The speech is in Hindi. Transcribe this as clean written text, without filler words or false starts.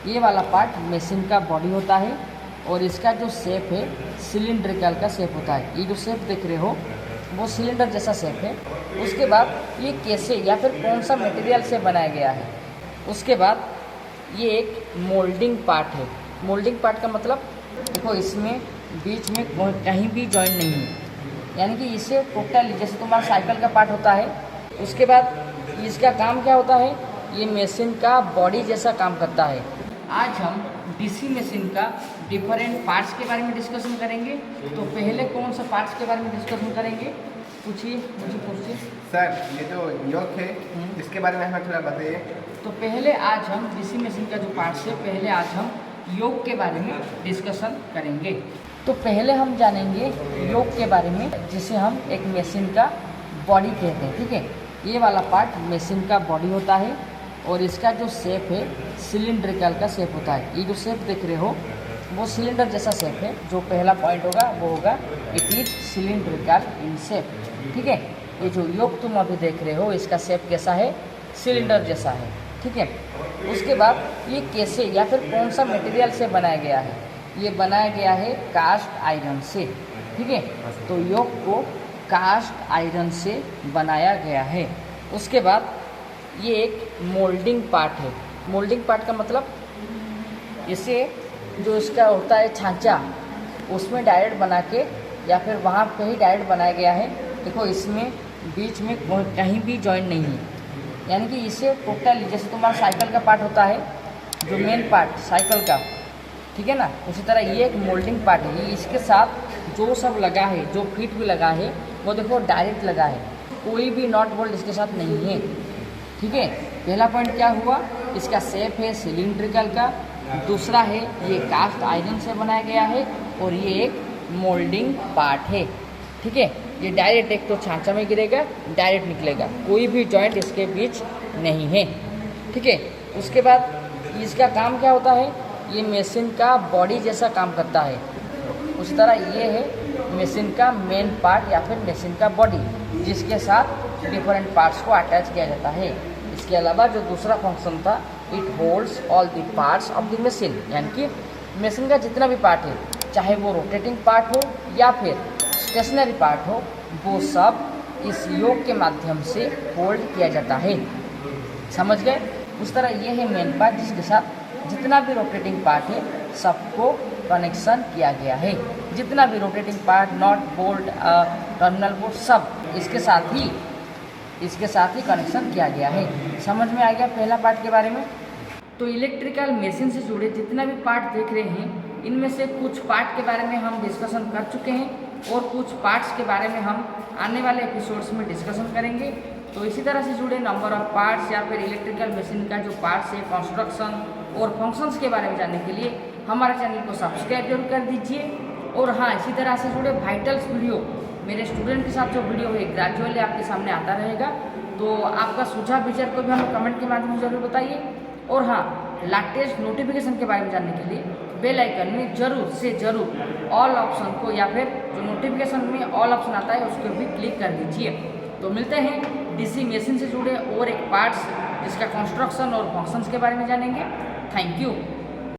ये वाला पार्ट मशीन का बॉडी होता है और इसका जो शेप है सिलिंड्रिकल का शेप होता है। ये जो शेप देख रहे हो वो सिलेंडर जैसा शेप है। उसके बाद ये कैसे या फिर कौन सा मटेरियल से बनाया गया है। उसके बाद ये एक मोल्डिंग पार्ट है। मोल्डिंग पार्ट का मतलब देखो इसमें बीच में कहीं भी जॉइंट नहीं है, यानी कि इसे टोटल जैसे तुम्हारा साइकिल का पार्ट होता है। उसके बाद इसका काम क्या होता है, ये मशीन का बॉडी जैसा काम करता है। आज हम डीसी मशीन का डिफरेंट पार्ट्स के बारे में डिस्कशन करेंगे। तो पहले कौन सा पार्ट्स के बारे में डिस्कशन करेंगे, पूछिए, मुझे पूछिए। सर ये जो योग है इसके बारे में हमें थोड़ा बताइए। तो पहले आज हम डीसी मशीन का जो पार्ट्स है, पहले आज हम योग के बारे में डिस्कशन करेंगे। तो पहले हम जानेंगे योग के बारे में, जिसे हम एक मशीन का बॉडी कहते हैं। ठीक है, ये वाला पार्ट मशीन का बॉडी होता है और इसका जो शेप है सिलिंड्रिकल का शेप होता है। ये जो शेप देख रहे हो वो सिलेंडर जैसा शेप है। जो पहला पॉइंट होगा वो होगा it is cylindrical in shape. ठीक है, ये जो योग तुम अभी देख रहे हो इसका शेप कैसा है, सिलेंडर जैसा है। ठीक है, उसके बाद ये कैसे या फिर कौन सा मटेरियल से बनाया गया है, ये बनाया गया है कास्ट आयरन से। ठीक है, तो योग को कास्ट आयरन से बनाया गया है। उसके बाद ये एक मोल्डिंग पार्ट है। मोल्डिंग पार्ट का मतलब इसे जो इसका होता है छांचा, उसमें डायरेक्ट बना के या फिर वहाँ पे ही डायरेक्ट बनाया गया है। देखो इसमें बीच में कहीं भी जॉइंट नहीं है, यानी कि इसे टोटल जैसे तुम्हारा साइकिल का पार्ट होता है, जो मेन पार्ट साइकिल का, ठीक है ना, उसी तरह ये एक मोल्डिंग पार्ट है। ये इसके साथ जो सब लगा है, जो फिट भी लगा है वो देखो डायरेक्ट लगा है, कोई भी नॉट बोल्ट इसके साथ नहीं है। ठीक है, पहला पॉइंट क्या हुआ, इसका शेप है सिलिंड्रिकल का। दूसरा है ये कास्ट आयरन से बनाया गया है और ये एक मोल्डिंग पार्ट है। ठीक है, ये डायरेक्ट एक तो छांचा में गिरेगा, डायरेक्ट निकलेगा, कोई भी जॉइंट इसके बीच नहीं है। ठीक है, उसके बाद इसका काम क्या होता है, ये मशीन का बॉडी जैसा काम करता है। उसी तरह ये है मशीन का मेन पार्ट या फिर मशीन का बॉडी, जिसके साथ डिफरेंट पार्ट्स को अटैच किया जाता है। इसके अलावा जो दूसरा फंक्शन था, it holds all the parts of the machine, यानी कि मशीन का जितना भी पार्ट है, चाहे वो रोटेटिंग पार्ट हो या फिर स्टेशनरी पार्ट हो, वो सब इस योग के माध्यम से होल्ड किया जाता है। समझ गए। उस तरह ये है मेन पार्ट, जिसके साथ जितना भी रोटेटिंग पार्ट है सबको कनेक्शन किया गया है। जितना भी rotating part, not bolt, terminal bolt, सब इसके साथ ही कनेक्शन किया गया है। समझ में आ गया पहला पार्ट के बारे में। तो इलेक्ट्रिकल मशीन से जुड़े जितना भी पार्ट देख रहे हैं, इनमें से कुछ पार्ट के बारे में हम डिस्कशन कर चुके हैं और कुछ पार्ट्स के बारे में हम आने वाले एपिसोड्स में डिस्कशन करेंगे। तो इसी तरह से जुड़े नंबर ऑफ पार्ट्स या फिर इलेक्ट्रिकल मशीन का जो पार्ट्स है, कंस्ट्रक्शन और फंक्शंस के बारे में जानने के लिए हमारे चैनल को सब्सक्राइब जरूर कर दीजिए। और हाँ, इसी तरह से जुड़े वाइटल्स वीडियो मेरे स्टूडेंट के साथ जो वीडियो है ग्रेजुअली आपके सामने आता रहेगा। तो आपका सुझाव विचार को भी हमें कमेंट के माध्यम से जरूर बताइए। और हाँ, लेटेस्ट नोटिफिकेशन के बारे में जानने के लिए बेल आइकन में जरूर से जरूर ऑल ऑप्शन को या फिर जो नोटिफिकेशन में ऑल ऑप्शन आता है उसको भी क्लिक कर दीजिए। तो मिलते हैं डीसी मशीन से जुड़े और एक पार्ट्स जिसका कंस्ट्रक्शन और फंक्शंस के बारे में जानेंगे। Thank you.